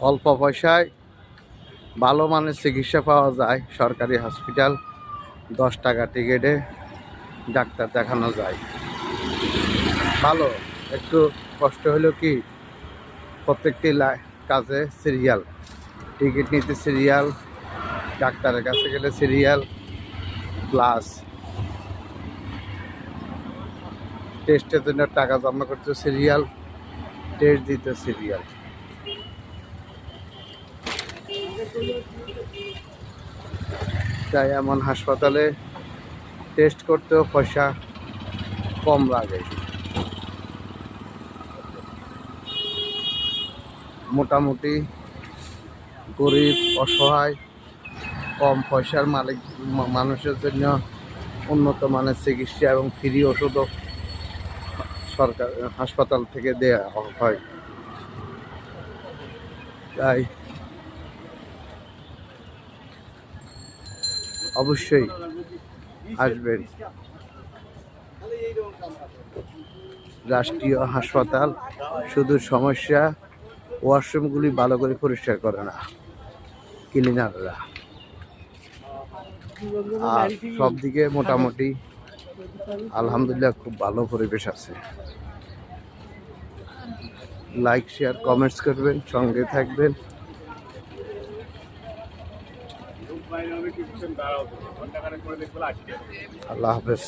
অল্প পয়সায় ভালো মানের চিকিৎসা পাওয়া যায়। সরকারি হসপিটাল, 10 টাকা টিকিটে ডাক্তার দেখানো যায়। ভালো, একটু কষ্ট হলেও কি প্রত্যেকটি কাজে সিরিয়াল, টিকিট নিতে সিরিয়াল, ডাক্তারের কাছে গেলে সিরিয়াল, প্লাস টেস্টের জন্য টাকা জমা করতে সিরিয়াল, টেস্ট দিতে সিরিয়াল। তাই এমন হাসপাতালে টেস্ট করতেও পয়সা কম লাগে। মোটামুটি গরিব, অসহায়, কম পয়সার মালিক মানুষের জন্য উন্নত মানের চিকিৎসা এবং ফ্রি ওষুধও সরকার হাসপাতাল থেকে দেয়া হয়। তাই অবশ্যই আসবেন রাষ্ট্রীয় হাসপাতাল। শুধু সমস্যা ওয়াশরুমগুলি ভালো করে পরিষ্কার করে না ক্লিনাররা, আর সব দিকে মোটামুটি আলহামদুলিল্লাহ খুব ভালো পরিবেশ আছে। লাইক, শেয়ার, কমেন্টস করবেন, সঙ্গে থাকবেন। আল্লাহ হাফেজ।